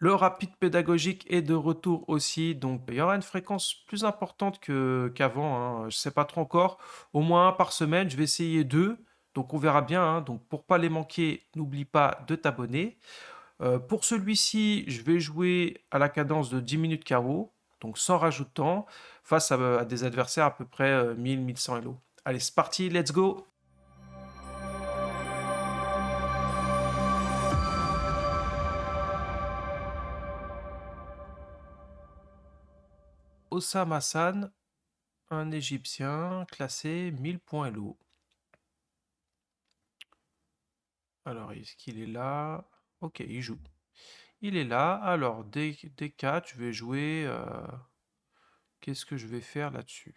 Le rapide pédagogique est de retour aussi, donc il y aura une fréquence plus importante qu'avant, hein, je sais pas trop encore. Au moins un par semaine, je vais essayer 2, donc on verra bien, hein. Donc pour pas les manquer, n'oublie pas de t'abonner. Pour celui-ci, je vais jouer à la cadence de 10 minutes KO, donc sans rajoutant, face à des adversaires à peu près 1000-1100 Elo. Allez, c'est parti, let's go! Osama Hassan, un Égyptien classé 1000 points Elo. Alors, est-ce qu'il est là? Ok, il joue. Il est là. Alors, D4, je vais jouer. Qu'est-ce que je vais faire là-dessus?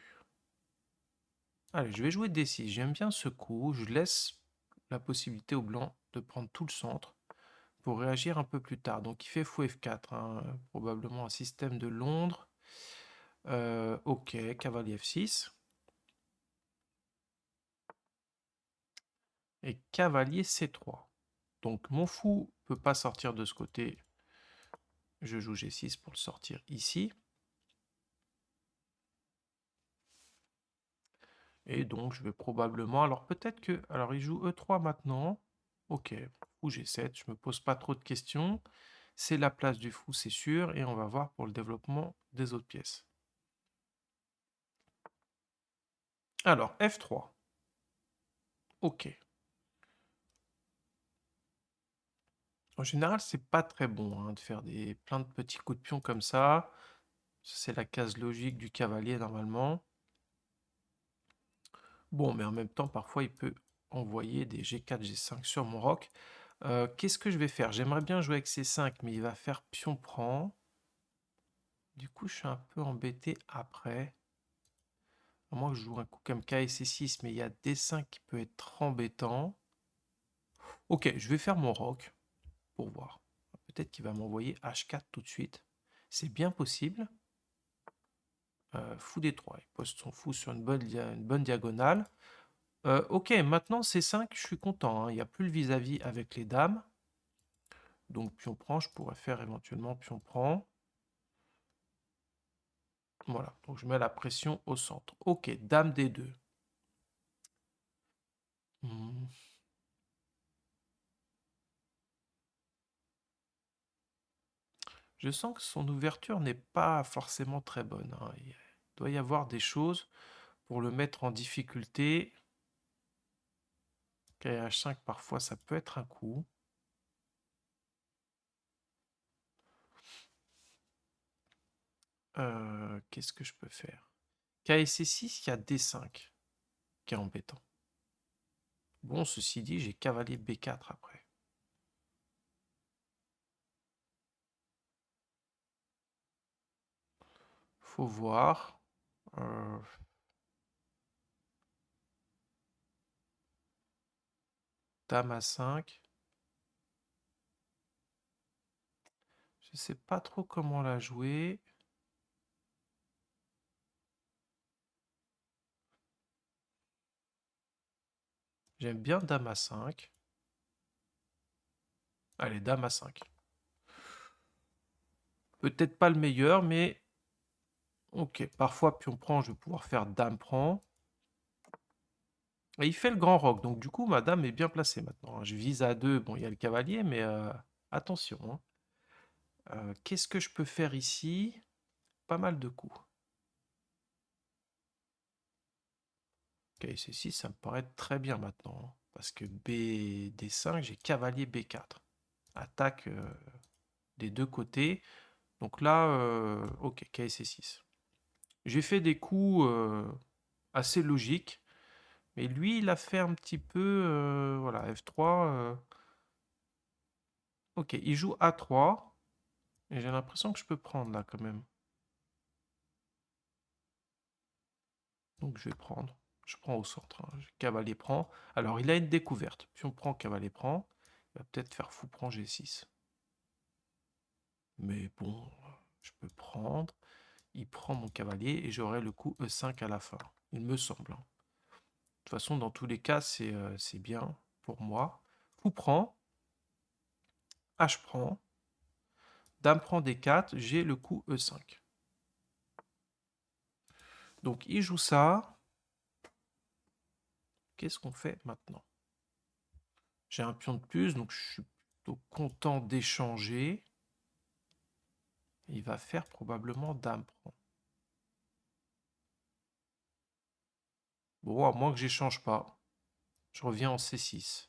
Allez, je vais jouer D6. J'aime bien ce coup. Je laisse la possibilité au blanc de prendre tout le centre pour réagir un peu plus tard. Donc, il fait fou F4, hein, probablement un système de Londres. Ok, cavalier F6. Et cavalier C3. Donc, mon fou peut pas sortir de ce côté. Je joue G6 pour le sortir ici. Et donc, je vais probablement... Alors, peut-être que... Alors, il joue E3 maintenant. Ok, fou G7, je me pose pas trop de questions. C'est la place du fou, c'est sûr. Et on va voir pour le développement des autres pièces. Alors, F3. Ok. En général, c'est pas très bon hein, de faire plein de petits coups de pion comme ça. C'est la case logique du cavalier, normalement. Bon, mais en même temps, parfois, il peut envoyer des G4, G5 sur mon roc. Qu'est-ce que je vais faire? J'aimerais bien jouer avec C5, mais il va faire pion prend. Du coup, je suis un peu embêté après. À moins que je joue un coup comme K et C6, mais il y a D5 qui peut être embêtant. Ok, je vais faire mon roc pour voir. Peut-être qu'il va m'envoyer H4 tout de suite. C'est bien possible. Fou D3. Il pose son fou sur une bonne diagonale. Ok, maintenant C5, je suis content, hein. Il n'y a plus le vis-à-vis avec les dames. Donc pion prend, je pourrais faire éventuellement pion prend. Voilà, donc je mets la pression au centre. Ok, dame D2. Hmm. Je sens que son ouverture n'est pas forcément très bonne, hein. Il doit y avoir des choses pour le mettre en difficulté. KH5, parfois, ça peut être un coup. Qu'est-ce que je peux faire? KC6, il y a D5, qui est embêtant. Bon, ceci dit, j'ai cavalier B4 après. Faut voir. Dame A5. Je sais pas trop comment la jouer. J'aime bien Dame A5. Allez, Dame A5. Peut-être pas le meilleur, mais... Ok, parfois pion prend, je vais pouvoir faire Dame prend. Et il fait le grand roc, donc du coup, ma dame est bien placée maintenant, hein. Je vise à 2, bon, il y a le cavalier, mais attention, hein. Qu'est-ce que je peux faire ici? Pas mal de coups. Ok, C6, ça me paraît très bien maintenant, hein, parce que B, D5, j'ai cavalier B4. Attaque des deux côtés. Donc là, ok, KC6. J'ai fait des coups assez logiques, mais lui, il a fait un petit peu, voilà, F3. Ok, il joue A3, et j'ai l'impression que je peux prendre là quand même. Donc je vais prendre. Je prends au centre, hein. Cavalier prend. Alors il a une découverte. Pion prend, cavalier prend. Il va peut-être faire fou prend G6. Mais bon, je peux prendre. Il prend mon cavalier et j'aurai le coup E5 à la fin. Il me semble, hein. De toute façon, dans tous les cas, c'est bien pour moi. Fou prend. H prend. Dame prend D4, j'ai le coup E5. Donc il joue ça. Qu'est-ce qu'on fait maintenant? J'ai un pion de plus, donc je suis plutôt content d'échanger. Il va faire probablement Dame prend. Bon, à moins que j'échange pas. Je reviens en C6.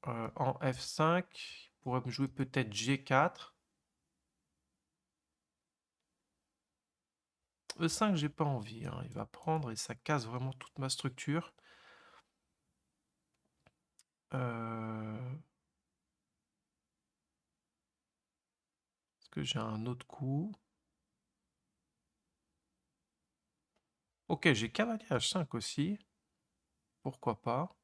En F5, il pourrait me jouer peut-être G4. E5, j'ai pas envie. Hein. Il va prendre et ça casse vraiment toute ma structure. Est-ce que j'ai un autre coup? Ok, j'ai cavalier H5 aussi. Pourquoi pas?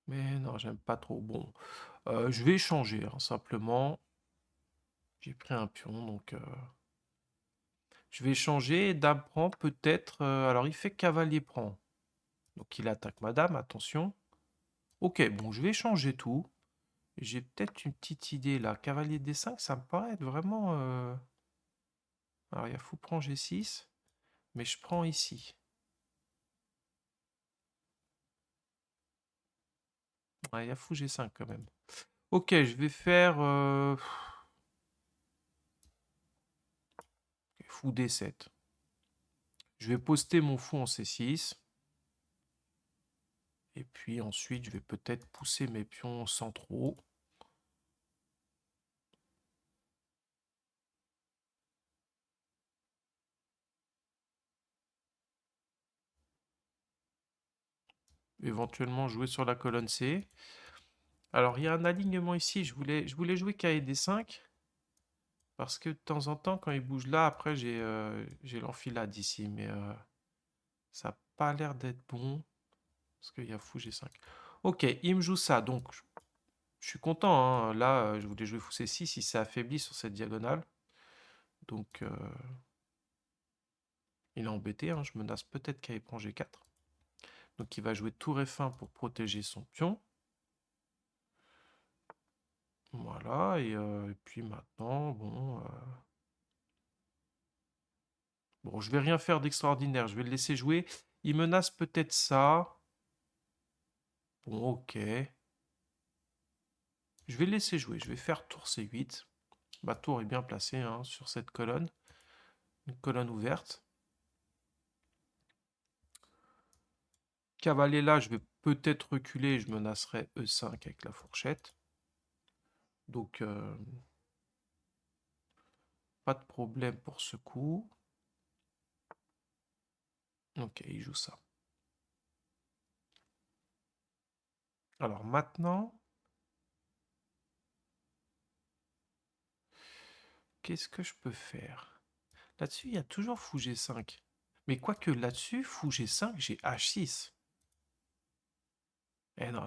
Mais non, j'aime pas trop. Bon, je vais échanger, hein, simplement. J'ai pris un pion, donc je vais échanger. Dame prend peut-être. Alors, il fait cavalier prend. Donc, il attaque ma dame, attention. Ok, bon, je vais échanger tout. J'ai peut-être une petite idée là. Cavalier D5, ça me paraît être vraiment... Alors, il y a fou prend G6, mais je prends ici. Ouais, il y a fou G5 quand même. Ok, je vais faire... fou D7. Je vais poster mon fou en C6. Et puis ensuite, je vais peut-être pousser mes pions centraux. Éventuellement jouer sur la colonne C. Alors, il y a un alignement ici. Je voulais jouer KD5. Parce que de temps en temps, quand il bouge là, après, j'ai l'enfilade ici. Mais ça n'a pas l'air d'être bon. Parce qu'il y a fou G5. Ok, il me joue ça. Donc, je suis content. Hein. Là, je voulais jouer fou C6. Il s'est affaibli sur cette diagonale. Donc, il est embêté. Hein. Je menace peut-être qu'il prend G4. Donc, il va jouer tour F1 pour protéger son pion. Voilà, et puis maintenant, bon, bon, je vais rien faire d'extraordinaire, je vais le laisser jouer. Il menace peut-être ça. Bon, ok. Je vais le laisser jouer, je vais faire tour C8. Ma tour est bien placée hein, sur cette colonne. Une colonne ouverte. Cavalier là, je vais peut-être reculer, je menacerai E5 avec la fourchette. Donc, pas de problème pour ce coup. Ok, il joue ça. Alors maintenant, qu'est-ce que je peux faire? Là-dessus, il y a toujours fou G5. Mais quoique là-dessus, fou G5, j'ai H6. Eh non,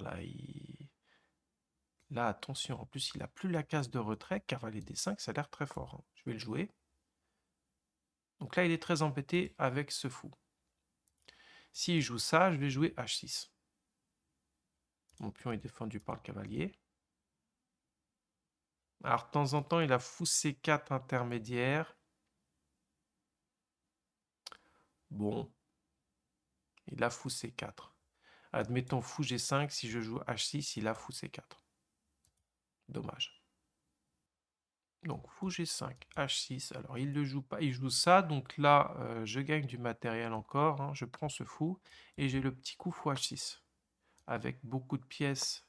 là, attention. En plus, il a plus la case de retrait. Cavalier D5, ça a l'air très fort. Hein. Je vais le jouer. Donc là, il est très embêté avec ce fou. S'il joue ça, je vais jouer H6. Mon pion est défendu par le cavalier. Alors, de temps en temps, il a fou C4 intermédiaire. Bon. Il a fou C4. Admettons fou G5. Si je joue H6, il a fou C4. Dommage. Donc fou G5, H6. Alors il ne joue pas, il joue ça. Donc là, je gagne du matériel encore. Hein. Je prends ce fou et j'ai le petit coup fou H6. Avec beaucoup de pièces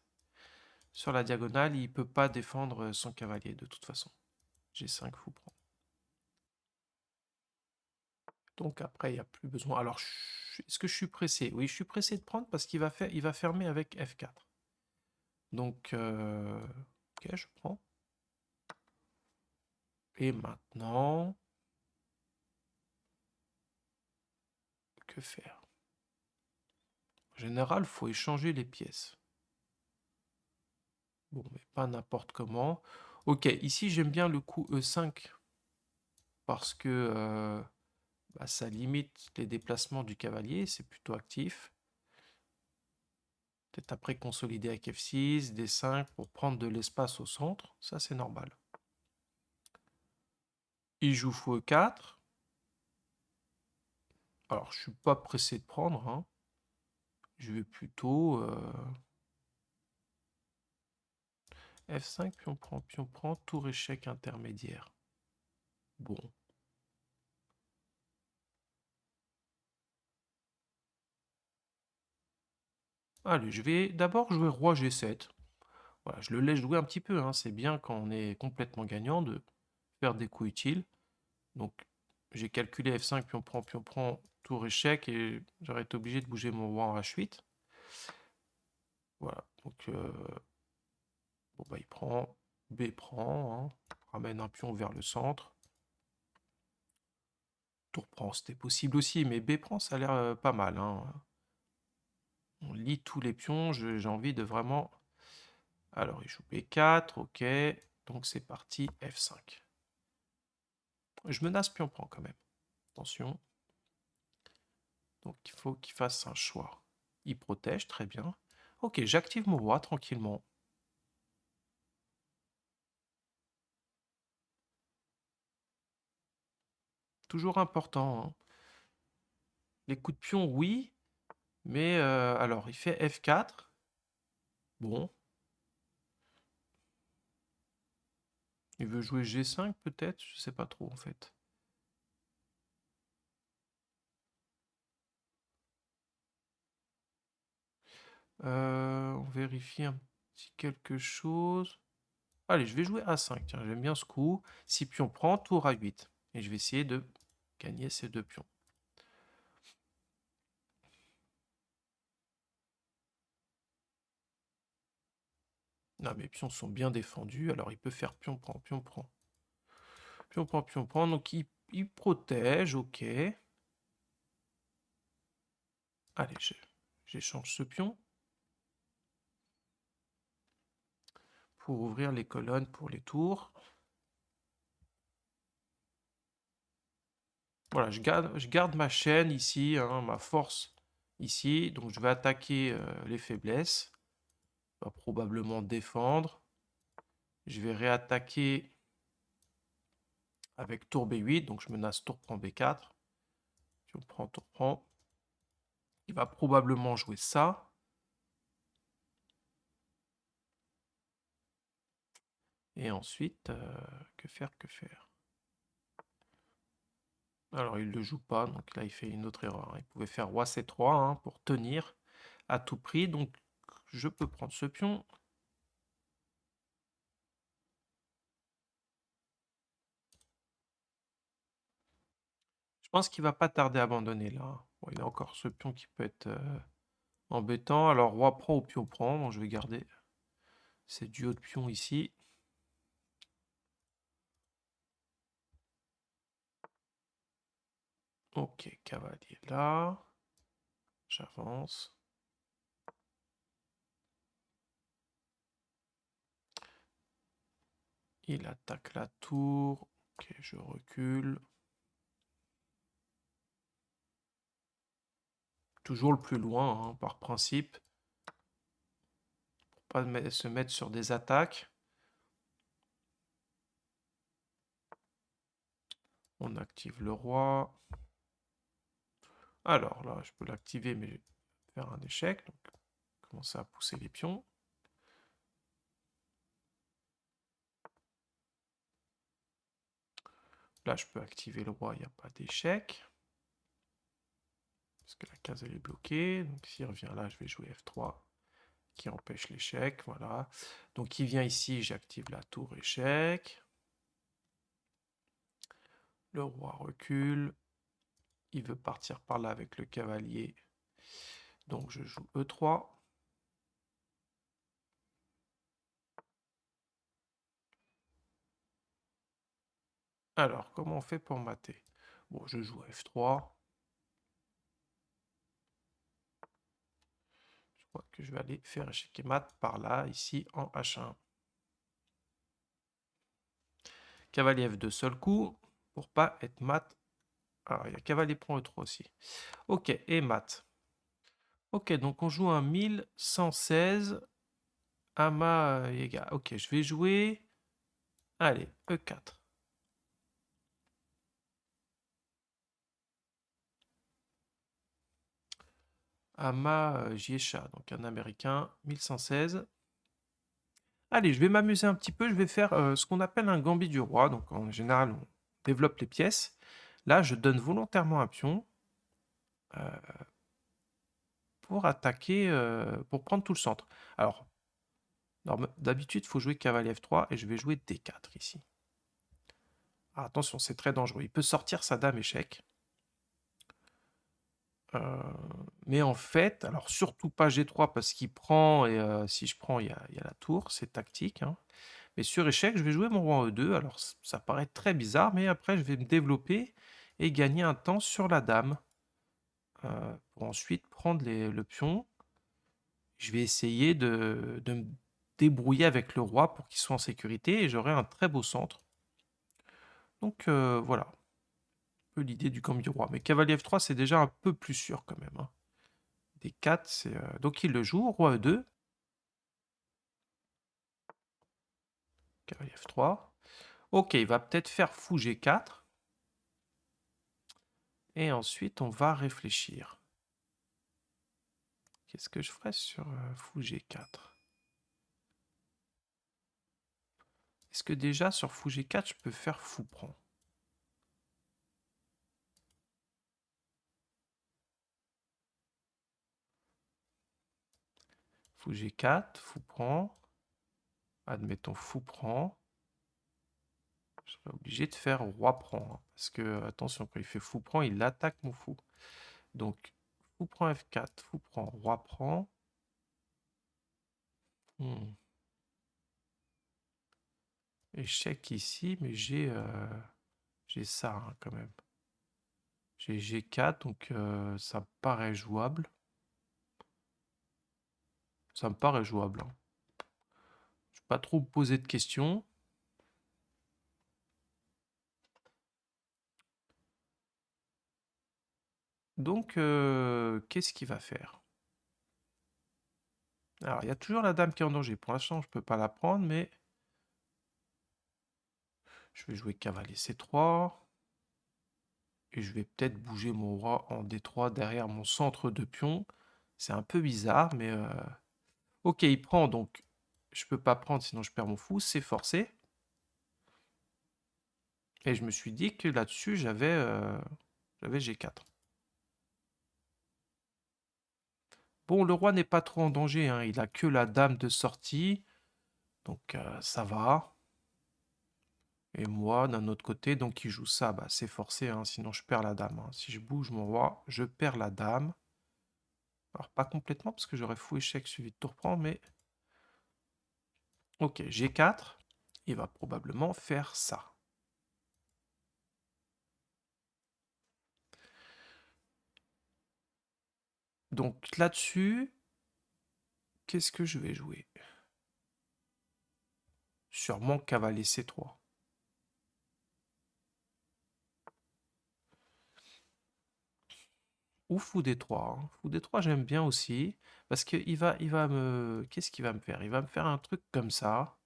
sur la diagonale, il ne peut pas défendre son cavalier de toute façon. G5, fou prend. Donc après, il n'y a plus besoin. Alors, est-ce que je suis pressé? Oui, je suis pressé de prendre parce qu'il va fermer avec F4. Donc, ok, je prends. Et maintenant, que faire? En général, il faut échanger les pièces. Bon, mais pas n'importe comment. Ok, ici j'aime bien le coup E5 parce que bah, ça limite les déplacements du cavalier, c'est plutôt actif. Peut-être après consolider avec F6, D5 pour prendre de l'espace au centre. Ça, c'est normal. Il joue fou E4. Alors, je suis pas pressé de prendre, hein. Je vais plutôt F5, pion prend, tour échec intermédiaire. Bon. Allez, je vais d'abord jouer roi G7. Voilà, je le laisse jouer un petit peu, hein. C'est bien quand on est complètement gagnant de faire des coups utiles. Donc, j'ai calculé F5, pion prend, tour échec, et j'aurais été obligé de bouger mon roi en H8. Voilà, donc bon, bah, il prend, B prend, hein. Ramène un pion vers le centre. Tour prend, c'était possible aussi, mais B prend, ça a l'air pas mal, hein. On lit tous les pions, j'ai envie de vraiment... Alors, il joue B4, ok, donc c'est parti, F5. Je menace pion prend quand même, attention. Donc il faut qu'il fasse un choix. Il protège, très bien. Ok, j'active mon roi tranquillement. Toujours important, hein. Les coups de pion, oui, mais alors il fait F4. Bon. Il veut jouer G5 peut-être, je sais pas trop en fait. On vérifie un petit quelque chose. Allez, je vais jouer A5, tiens, j'aime bien ce coup. Si pion prend, tour A8. Et je vais essayer de gagner ces deux pions. Non, mes pions sont bien défendus, alors il peut faire pion prend, pion prend. Pion prend, donc il protège, ok. Allez, j'échange ce pion pour ouvrir les colonnes pour les tours. Voilà, je garde ma chaîne ici, hein, ma force ici. Donc je vais attaquer les faiblesses. On va probablement défendre. Je vais réattaquer avec tour B8. Donc je menace tour prend B4. Pion prend, tour prend. Il va probablement jouer ça. Et ensuite, que faire, que faire? Alors, il ne le joue pas, donc là, il fait une autre erreur. Il pouvait faire roi C3 hein, pour tenir à tout prix. Donc, je peux prendre ce pion. Je pense qu'il va pas tarder à abandonner là. Bon, il a encore ce pion qui peut être embêtant. Alors, roi prend ou pion prend. Bon, je vais garder ces duos de pions ici. Ok, cavalier là. J'avance. Il attaque la tour. Ok, je recule. Toujours le plus loin, hein, par principe. Pour pas se mettre sur des attaques. On active le roi. Alors là, je peux l'activer, mais je vais faire un échec. Donc, commencer à pousser les pions. Là, je peux activer le roi, il n'y a pas d'échec. Parce que la case, elle est bloquée. Donc, s'il revient là, je vais jouer F3, qui empêche l'échec. Voilà. Donc, il vient ici, j'active la tour échec. Le roi recule. Il veut partir par là avec le cavalier. Donc, je joue E3. Alors, comment on fait pour mater? Bon, je joue F3. Je crois que je vais aller faire échec et mat par là, ici, en H1. Cavalier F2 seul coup, pour pas être mat. Alors, il y a cavalier prend E3 aussi. Ok, et mat. Ok, donc on joue un 1116 amas égal. Ok, je vais jouer. Allez, E4. Amas Jiesha, donc un américain, 1116. Allez, je vais m'amuser un petit peu. Je vais faire ce qu'on appelle un gambit du roi. Donc en général, on développe les pièces. Là, je donne volontairement un pion pour attaquer, pour prendre tout le centre. Alors, d'habitude, il faut jouer cavalier F3 et je vais jouer D4 ici. Alors, attention, c'est très dangereux. Il peut sortir sa dame échec. Mais en fait, alors surtout pas G3 parce qu'il prend et si je prends, il y a la tour, c'est tactique, hein. Mais sur échec, je vais jouer mon roi en E2. Alors ça paraît très bizarre, mais après je vais me développer et gagner un temps sur la dame pour ensuite prendre le pion. Je vais essayer de me débrouiller avec le roi pour qu'il soit en sécurité et j'aurai un très beau centre. Donc voilà, un peu l'idée du camp du roi. Mais cavalier F3, c'est déjà un peu plus sûr quand même, hein. D4, c'est... donc il le joue, roi E2. Cavalier F3. Ok, il va peut-être faire fou G4. Et ensuite, on va réfléchir. Qu'est-ce que je ferais sur fou G4? Est-ce que déjà sur fou G4, je peux faire fou prend? Fou G4, fou prend. Admettons fou prend. Je serais obligé de faire roi prend, hein, parce que, attention, quand il fait fou prend, il attaque mon fou. Donc, fou prend F4, fou prend, roi prend. Échec ici, mais j'ai ça hein, quand même. J'ai G4, donc ça me paraît jouable. Ça me paraît jouable, hein. Je ne vais pas trop me poser de questions. Donc, qu'est-ce qu'il va faire? Alors, il y a toujours la dame qui est en danger. Pour l'instant, je ne peux pas la prendre, mais je vais jouer cavalier C3. Et je vais peut-être bouger mon roi en D3 derrière mon centre de pion. C'est un peu bizarre, mais... Ok, il prend, donc je peux pas prendre, sinon je perds mon fou. C'est forcé. Et je me suis dit que là-dessus, j'avais G4. Bon, le roi n'est pas trop en danger, hein. Il a que la dame de sortie. Donc ça va. Et moi, d'un autre côté, donc il joue ça, bah, c'est forcé, hein, sinon je perds la dame, hein. Si je bouge mon roi, je perds la dame. Alors pas complètement, parce que j'aurais fou échec suivi de tour prend, mais... Ok, G4, il va probablement faire ça. Donc là-dessus, qu'est-ce que je vais jouer? Sûrement cavalier C3. Ou fou D3, hein. Fou D3, j'aime bien aussi. Parce qu'il va me... Qu'est-ce qu'il va me faire? Il va me faire un truc comme ça,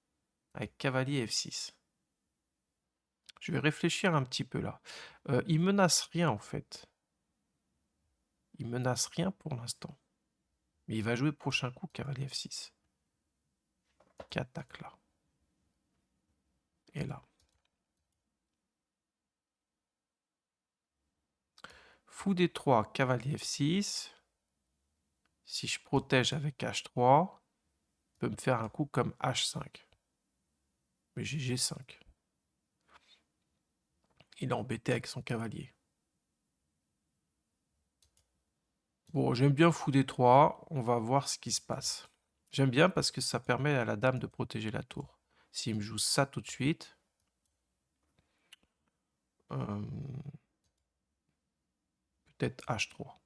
avec cavalier F6. Je vais réfléchir un petit peu là. Il menace rien en fait. Il menace rien pour l'instant. Mais il va jouer prochain coup cavalier F6. Qui attaque là. Et là. Fou D3, cavalier F6. Si je protège avec H3, il peut me faire un coup comme H5. Mais j'ai G5. Il est embêté avec son cavalier. Bon, j'aime bien fou D3. On va voir ce qui se passe. J'aime bien parce que ça permet à la dame de protéger la tour. S'il me joue ça tout de suite... peut-être H3.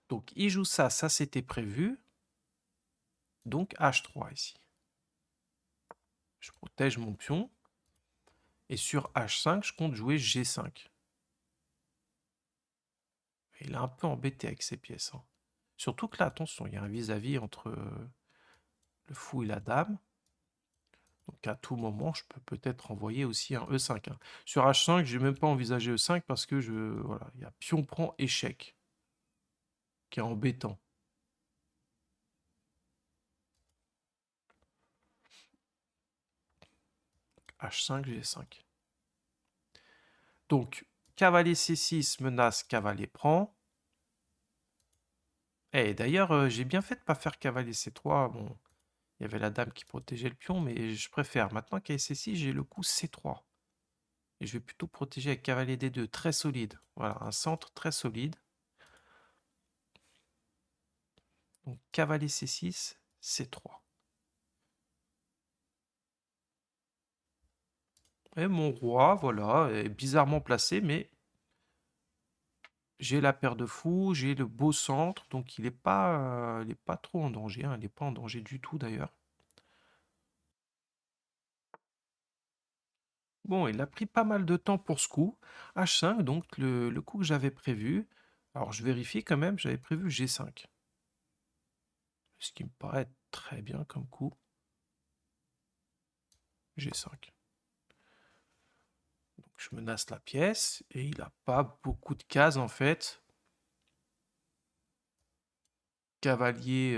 Donc il joue ça, ça c'était prévu. Donc H3 ici. Je protège mon pion. Et sur H5, je compte jouer G5. Il est un peu embêté avec ces pièces, hein. Surtout que là, attention, il y a un vis-à-vis entre le fou et la dame. Donc à tout moment, je peux peut-être envoyer aussi un E5, hein. Sur H5, j'ai même pas envisagé E5 parce que voilà, il y a pion prend échec, qui est embêtant. H5, G5. Donc, cavalier C6 menace, cavalier prend. Et d'ailleurs, j'ai bien fait de pas faire cavalier C3. Bon, il y avait la dame qui protégeait le pion, mais je préfère. Maintenant qu'avec C6, j'ai le coup C3. Et je vais plutôt protéger avec cavalier D2, très solide. Voilà, un centre très solide. Donc, cavalier C6, C3. Et mon roi, voilà, est bizarrement placé, mais j'ai la paire de fous, j'ai le beau centre, donc il est pas trop en danger, hein, il n'est pas en danger du tout d'ailleurs. Bon, il a pris pas mal de temps pour ce coup. H5, donc le coup que j'avais prévu. Alors je vérifie quand même, j'avais prévu G5. Ce qui me paraît très bien comme coup. G5. Donc je menace la pièce et il n'a pas beaucoup de cases en fait. Cavalier,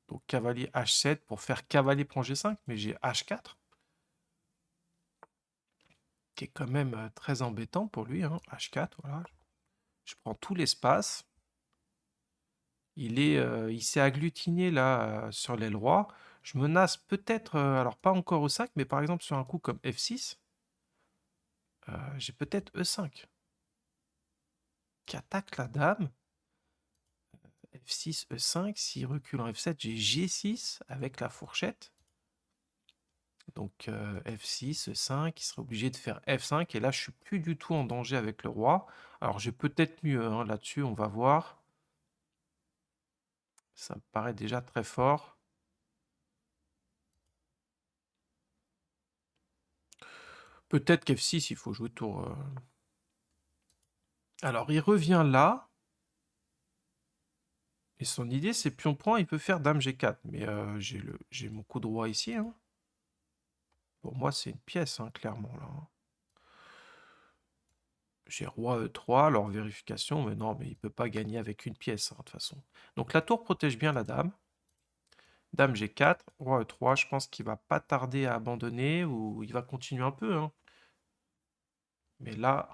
donc cavalier H7 pour faire cavalier prend G5, mais j'ai H4. Qui est quand même très embêtant pour lui, hein. H4, voilà. Je prends tout l'espace. Il s'est agglutiné là sur l'aile roi. Je menace peut-être, alors pas encore au 5, mais par exemple sur un coup comme F6, j'ai peut-être E5 qui attaque la dame. F6, E5, s'il recule en F7, j'ai G6 avec la fourchette. Donc F6, E5, il serait obligé de faire F5, et là je suis plus du tout en danger avec le roi. Alors j'ai peut-être mieux hein, là-dessus, on va voir. Ça me paraît déjà très fort. Peut-être qu'F6, il faut jouer tour. Alors, il revient là. Et son idée, c'est pion prend, il peut faire dame G4. Mais j'ai mon coup de roi ici, hein. Pour moi, c'est une pièce, hein, clairement, là, hein. J'ai roi E3, alors vérification, mais non, mais il peut pas gagner avec une pièce, hein, de toute façon. Donc la tour protège bien la dame. Dame G4, roi E3, je pense qu'il va pas tarder à abandonner, ou il va continuer un peu, hein. Mais là,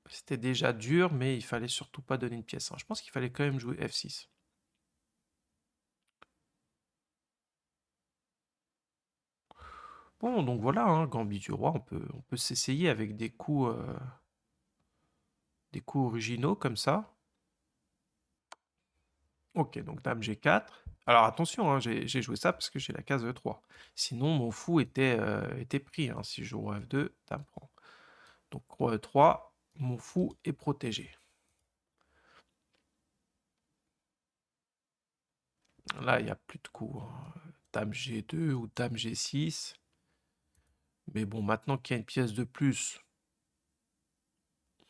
c'était déjà dur, mais il fallait surtout pas donner une pièce, hein. Je pense qu'il fallait quand même jouer F6. Bon, donc voilà, hein, Gambit du roi, on peut s'essayer avec des coups originaux comme ça. Ok, donc dame G4. Alors attention, hein, j'ai joué ça parce que j'ai la case E3. Sinon, mon fou était pris, hein. Si je joue roi F2, dame prend. Donc roi E3, mon fou est protégé. Là, il n'y a plus de coups, hein. Dame G2 ou dame G6. Mais bon, maintenant qu'il y a une pièce de plus,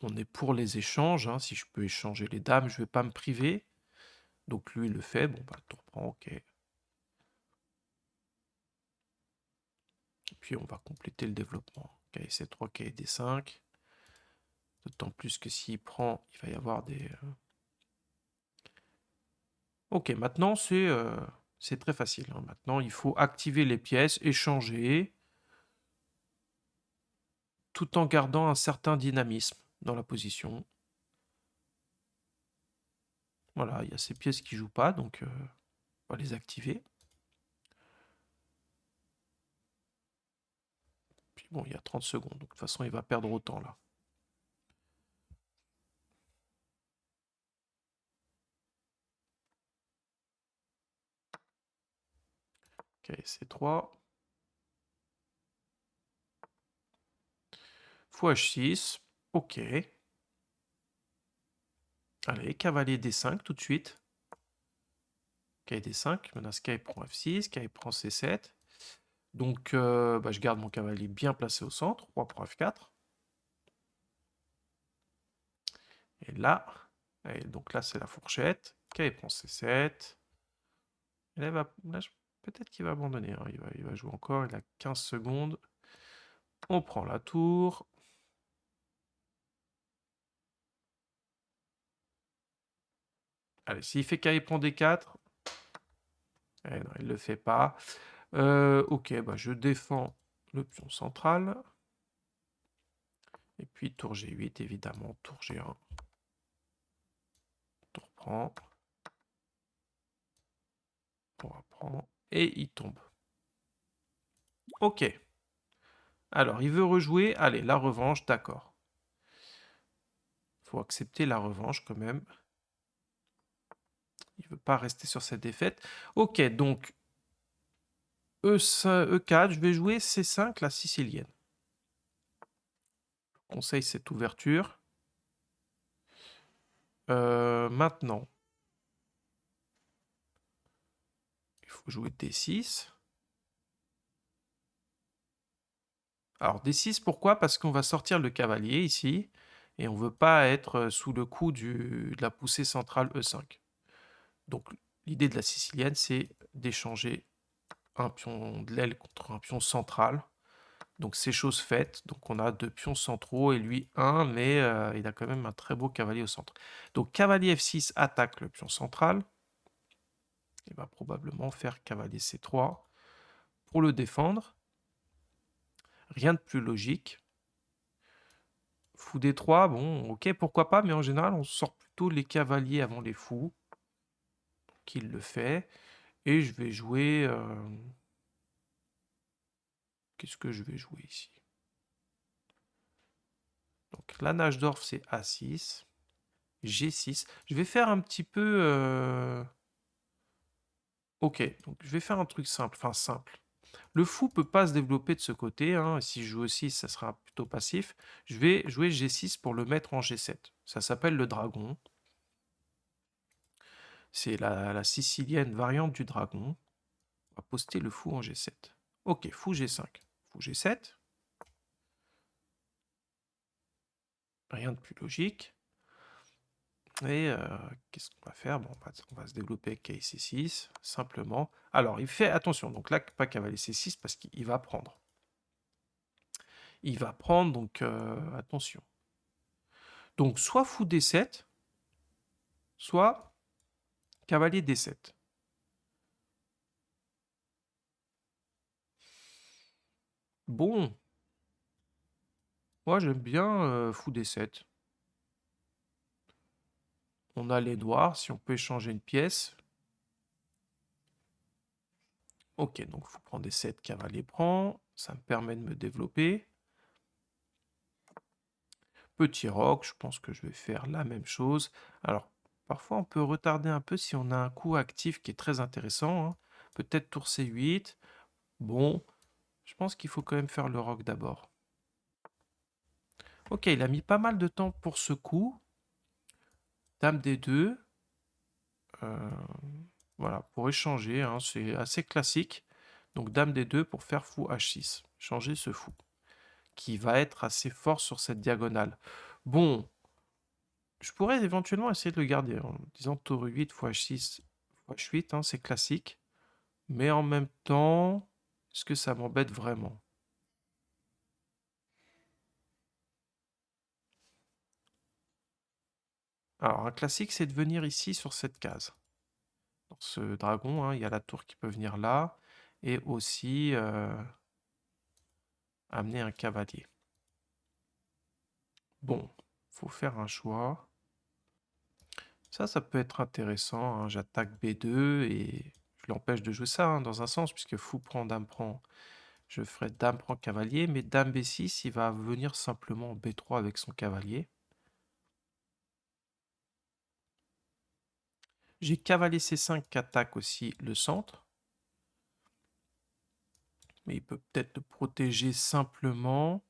on est pour les échanges, hein. Si je peux échanger les dames, je ne vais pas me priver. Donc lui, il le fait. Bon, bah, tour prend, ok. Et puis on va compléter le développement. KC3, KD5. D'autant plus que s'il prend, il va y avoir des... Ok, maintenant c'est très facile, hein. Maintenant, il faut activer les pièces, échanger, tout en gardant un certain dynamisme dans la position. Voilà, il y a ces pièces qui ne jouent pas, donc on va les activer. Puis bon, il y a 30 secondes, donc de toute façon, il va perdre autant là. Ok, C3. Fou H6. Ok. Allez, cavalier D5 tout de suite. K D5, menace K prend F6, K prend C7. Donc bah, je garde mon cavalier bien placé au centre, roi prend F4. est là. Et donc là, c'est la fourchette. K prend C7. Et là, peut-être qu'il va abandonner, hein. Il va jouer encore, il a 15 secondes. On prend la tour. Allez, s'il fait K, il prend D4. Eh non, il ne le fait pas. Ok, bah je défends le pion central. Et puis tour G8, évidemment, tour G1. Tour prend. On reprend. Et il tombe. Ok. Alors, il veut rejouer. Allez, la revanche, d'accord. Faut accepter la revanche quand même. Il veut pas rester sur cette défaite. Ok, donc E4, je vais jouer C5, la sicilienne. Je conseille cette ouverture. Maintenant, il faut jouer D6. Alors D6, pourquoi? Parce qu'on va sortir le cavalier ici, et on ne veut pas être sous le coup de la poussée centrale E5. Donc l'idée de la sicilienne, c'est d'échanger un pion de l'aile contre un pion central. Donc c'est chose faite. Donc on a 2 pions centraux et lui 1, mais il a quand même un très beau cavalier au centre. Donc cavalier F6 attaque le pion central. Il va probablement faire cavalier C3 pour le défendre. Rien de plus logique. Fou D3, bon, ok, pourquoi pas, mais en général, on sort plutôt les cavaliers avant les fous. Qu'il le fait. Et je vais jouer... Qu'est-ce que je vais jouer ici? Donc la nage d'Orf, c'est A6. G6. Je vais faire un petit peu... Ok, donc je vais faire un truc simple, enfin simple. Le fou peut pas se développer de ce côté, hein. Si je joue aussi, ça sera plutôt passif. Je vais jouer G6 pour le mettre en G7. Ça s'appelle le dragon. C'est la sicilienne variante du dragon. On va poster le fou en G7. Ok, fou G5. Fou G7. Rien de plus logique. Et qu'est-ce qu'on va faire? Bon, on va se développer avec C6, simplement. Alors, il fait attention. Donc là, pas cavalier C6 parce qu'il va prendre. Il va prendre, donc attention. Donc soit fou D7, soit cavalier D7. Bon, moi j'aime bien fou D7. On a les noirs, si on peut échanger une pièce. Ok, donc fou prend D7, cavalier prend. Ça me permet de me développer. Petit roc, je pense que je vais faire la même chose. Alors, parfois on peut retarder un peu si on a un coup actif qui est très intéressant, hein. Peut-être tour C8. Bon, je pense qu'il faut quand même faire le roc d'abord. Ok, il a mis pas mal de temps pour ce coup. Dame D2. Voilà, pour échanger, hein, c'est assez classique. Donc Dame D2 pour faire fou H6. Changer ce fou, qui va être assez fort sur cette diagonale. Bon, je pourrais éventuellement essayer de le garder en disant tour 8 fois H6 fois H8, hein, c'est classique. Mais en même temps, est-ce que ça m'embête vraiment? Alors, un classique, c'est de venir ici sur cette case. Dans ce dragon, hein, il y a la tour qui peut venir là. Et aussi amener un cavalier. Bon, faut faire un choix. Ça peut être intéressant, hein. J'attaque B2 et je l'empêche de jouer ça, hein, dans un sens, puisque fou prend, dame prend. Je ferai dame prend cavalier, mais dame B6, il va venir simplement B3 avec son cavalier. J'ai cavalier C5 qui attaque aussi le centre. Mais il peut peut-être le protéger simplement.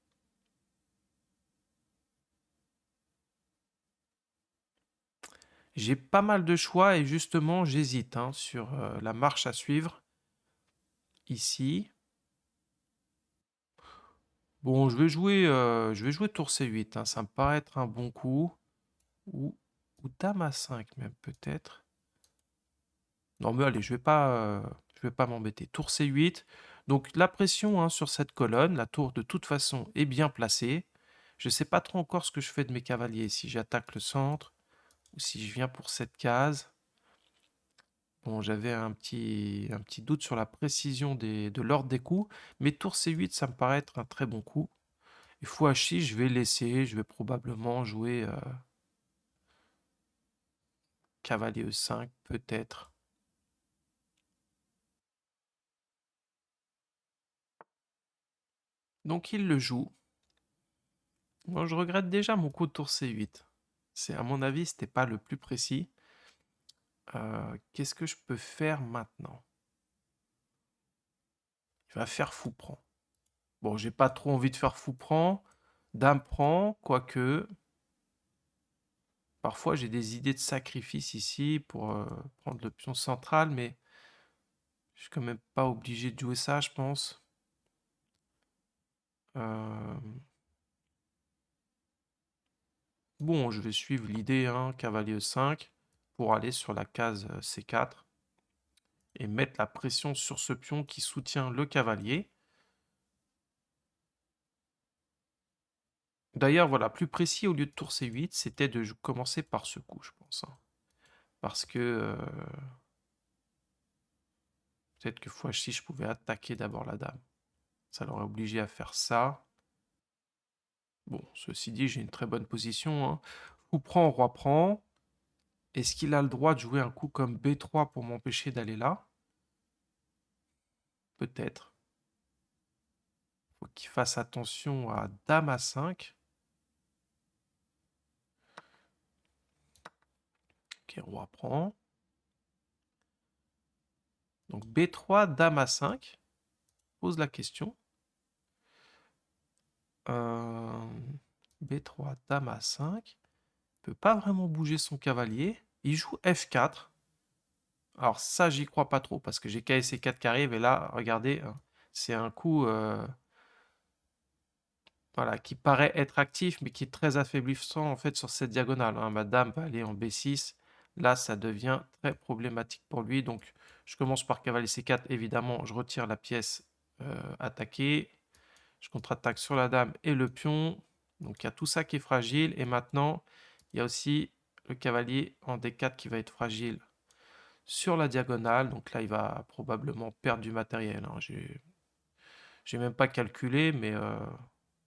J'ai pas mal de choix et justement j'hésite, hein, sur la marche à suivre. Ici. Bon, je vais jouer tour C8, hein, ça me paraît être un bon coup. Ou, ou dame à 5 même peut-être. Non mais allez, je vais pas m'embêter. Tour C8. Donc la pression hein, sur cette colonne, la tour de toute façon est bien placée. Je ne sais pas trop encore ce que je fais de mes cavaliers, si j'attaque le centre ou si je viens pour cette case. Bon, j'avais un petit doute sur la précision de l'ordre des coups, mais tour C8, ça me paraît être un très bon coup. Et fou H6, je vais laisser, je vais probablement jouer cavalier E5, peut-être. Donc il le joue. Moi, je regrette déjà mon coup de tour C8. C'est, à mon avis, c'était pas le plus précis. Qu'est-ce que je peux faire maintenant? Il va faire fou prend. Bon, j'ai pas trop envie de faire fou prend. Dame prend, quoique. Parfois, j'ai des idées de sacrifice ici pour prendre le pion central, mais je suis quand même pas obligé de jouer ça, je pense. Euh, Bon, je vais suivre l'idée, hein, cavalier E5, pour aller sur la case C4 et mettre la pression sur ce pion qui soutient le cavalier. D'ailleurs, voilà, plus précis, au lieu de tour C8, c'était de commencer par ce coup, je pense, hein. Parce que peut-être que fois H6, je pouvais attaquer d'abord la dame. Ça l'aurait obligé à faire ça. Bon, ceci dit, j'ai une très bonne position, hein. Fou prend, roi prend. Est-ce qu'il a le droit de jouer un coup comme B3 pour m'empêcher d'aller là? Peut-être. Faut qu'il fasse attention à dame à 5. Ok, roi prend. Donc B3, dame à 5. Pose la question. B3, dame à 5. Il peut pas vraiment bouger son cavalier. Il joue F4. Alors ça, j'y crois pas trop parce que j'ai KSC4 qui arrive et là, regardez, hein, c'est un coup voilà, qui paraît être actif mais qui est très affaiblissant en fait sur cette diagonale, hein. Ma dame va aller en B6. Là, ça devient très problématique pour lui. Donc, je commence par cavalier C4. Évidemment, je retire la pièce attaquée. Je contre-attaque sur la dame et le pion. Donc, il y a tout ça qui est fragile. Et maintenant, il y a aussi le cavalier en D4 qui va être fragile sur la diagonale. Donc là, il va probablement perdre du matériel, hein. J'ai même pas calculé, mais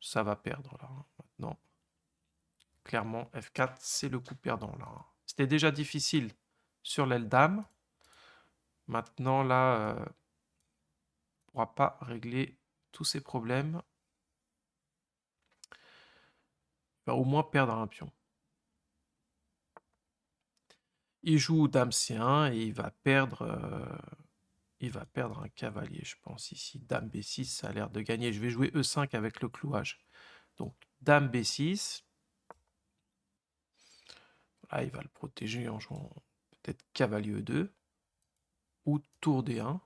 ça va perdre là, hein, maintenant. Clairement, F4, c'est le coup perdant là, hein. C'était déjà difficile sur l'aile dame. Maintenant, là, on ne pourra pas régler tous ces problèmes. Il va au moins perdre un pion. Il joue dame C1 et il va perdre un cavalier, je pense, ici. Dame B6, ça a l'air de gagner. Je vais jouer E5 avec le clouage. Donc, dame B6. Là, il va le protéger en jouant peut-être cavalier E2 ou tour D1.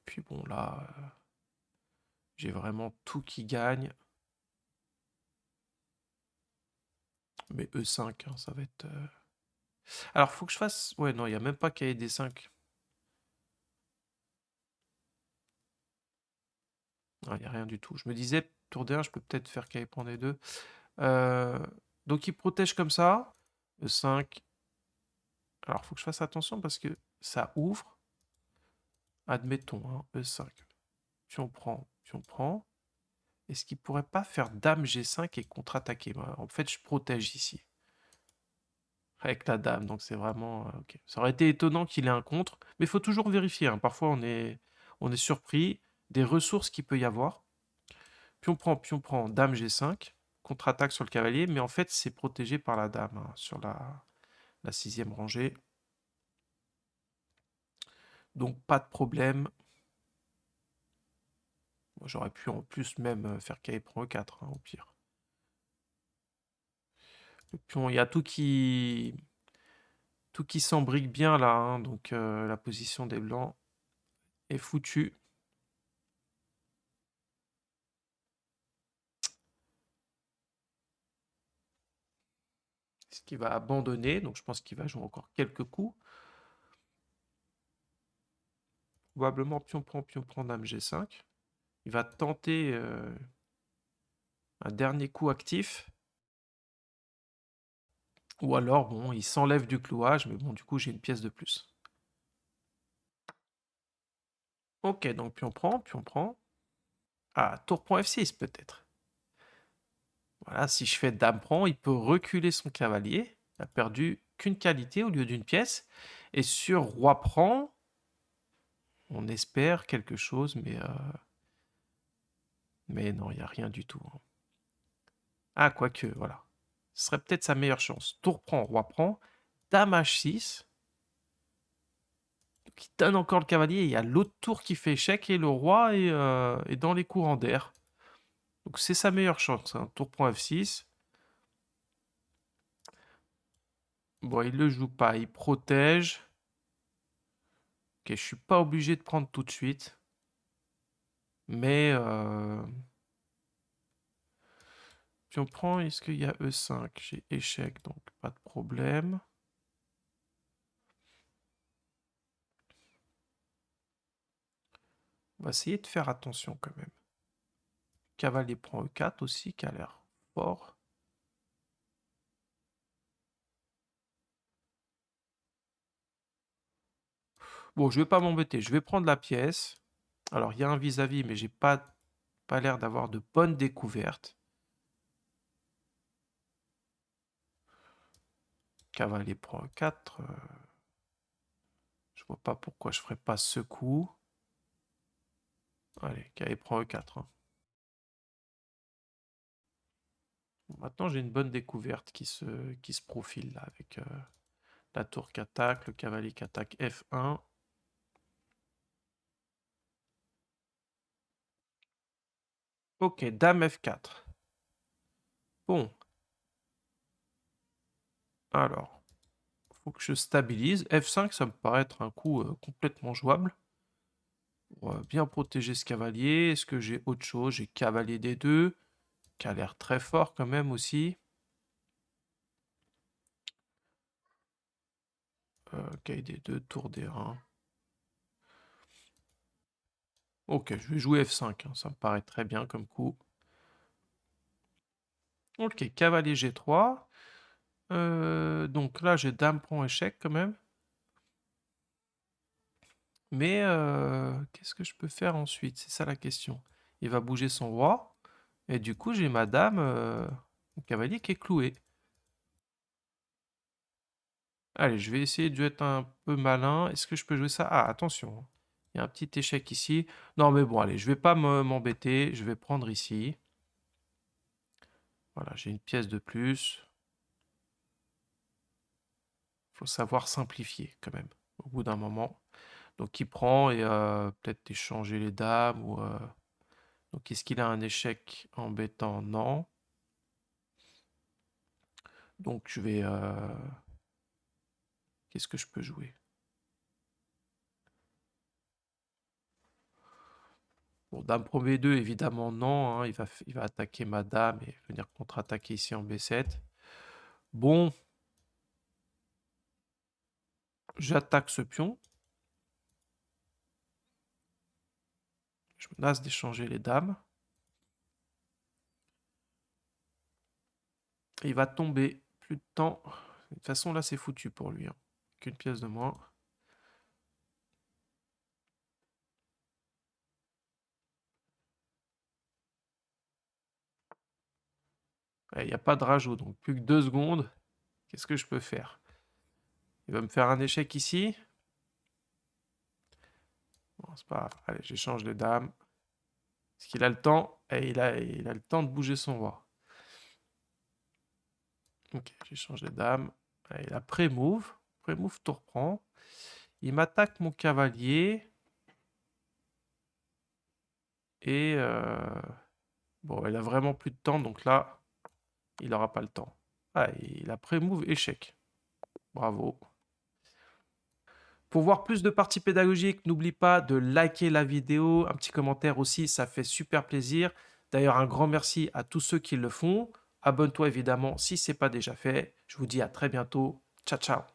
Puis bon, là, j'ai vraiment tout qui gagne. Mais E5, hein, ça va être... Alors, faut que je fasse... Ouais, non, il n'y a même pas KD5. Il n'y a rien du tout. Je me disais, tour D1, je peux peut-être faire KD prendre D2. Donc, il protège comme ça. E5. Alors, faut que je fasse attention parce que ça ouvre. Admettons, hein, E5. Pion prend, pion prend. Est-ce qu'il pourrait pas faire dame G5 et contre-attaquer? En fait, je protège ici. Avec la dame, donc c'est vraiment... ok. Ça aurait été étonnant qu'il ait un contre, mais il faut toujours vérifier, hein. Parfois, on est surpris des ressources qu'il peut y avoir. Pion prend, dame G5, contre-attaque sur le cavalier, mais en fait, c'est protégé par la dame, hein, sur la sixième rangée. Donc, pas de problème. J'aurais pu en plus même faire KE prend E4, hein, au pire. Le pion, il y a tout qui s'embrique bien là, hein, donc la position des blancs est foutue. qu'il va abandonner, donc je pense qu'il va jouer encore quelques coups. Probablement pion prend, dame G5. Il va tenter un dernier coup actif. Ou alors, bon, il s'enlève du clouage, mais bon, du coup, j'ai une pièce de plus. Ok, donc pion prend, pion prend. Ah, tour prend F6 peut-être. Voilà, si je fais dame prend, il peut reculer son cavalier. Il a perdu qu'une qualité au lieu d'une pièce. Et sur roi prend, on espère quelque chose, mais non, il n'y a rien du tout. Ah, quoique, voilà. Ce serait peut-être sa meilleure chance. Tour prend, roi prend, dame H6. Qui donne encore le cavalier. Il y a l'autre tour qui fait échec et le roi est dans les courants d'air. Donc c'est sa meilleure chance. Hein. Tour prend F6. Bon, il le joue pas. Il protège. Ok, je suis pas obligé de prendre tout de suite. Mais puis on prend, est-ce qu'il y a E5? J'ai échec, donc pas de problème. On va essayer de faire attention quand même. Cavalier prend E4 aussi, qui a l'air fort. Bon, je vais pas m'embêter, je vais prendre la pièce. Alors, il y a un vis-à-vis, mais j'ai pas l'air d'avoir de bonnes découvertes. Cavalier prend E4. Je vois pas pourquoi je ferais pas ce coup. Allez, cavalier prend E4. Hein. Bon, maintenant, j'ai une bonne découverte qui se profile là, avec la tour qui attaque, le cavalier qui attaque F1. Ok, dame F4. Bon. Alors, faut que je stabilise. F5, ça me paraît être un coup complètement jouable. On va bien protéger ce cavalier. Est-ce que j'ai autre chose? J'ai cavalier D2, qui a l'air très fort quand même aussi. Cavalier D2, tour D1. Ok, je vais jouer F5, hein, ça me paraît très bien comme coup. Ok, cavalier G3. Donc là, j'ai dame prend échec quand même. Mais qu'est-ce que je peux faire ensuite? C'est ça la question. Il va bouger son roi. Et du coup, j'ai ma dame, mon cavalier qui est cloué. Allez, je vais essayer de être un peu malin. Est-ce que je peux jouer ça? Ah, attention. Hein. Il y a un petit échec ici. Non, mais bon, allez, je vais pas m'embêter. Je vais prendre ici. Voilà, j'ai une pièce de plus. Faut savoir simplifier quand même, au bout d'un moment. Donc il prend et peut-être échanger les dames. Donc est-ce qu'il a un échec embêtant? Non. Donc je vais... Qu'est-ce que je peux jouer? Bon, dame pro B2, évidemment non. Hein. Il va attaquer ma dame et venir contre-attaquer ici en B7. Bon. J'attaque ce pion. Je menace d'échanger les dames. Et il va tomber. Plus de temps. De toute façon, là, c'est foutu pour lui. Hein. Qu'une pièce de moins. Il n'y a pas de rajout, donc plus que 2 secondes. Qu'est-ce que je peux faire? Il va me faire un échec ici. Bon, c'est pas grave. Allez, j'échange les dames. Est-ce qu'il a le temps? Et il a le temps de bouger son roi. Ok, j'échange les dames. Allez, il a pré-move. Pré-move, tour prend. Il m'attaque mon cavalier. Et bon, il a vraiment plus de temps, donc là, il n'aura pas le temps. Ah, il a pré-move, échec. Bravo. Pour voir plus de parties pédagogiques, n'oublie pas de liker la vidéo, un petit commentaire aussi, ça fait super plaisir. D'ailleurs, un grand merci à tous ceux qui le font. Abonne-toi évidemment si ce n'est pas déjà fait. Je vous dis à très bientôt. Ciao, ciao.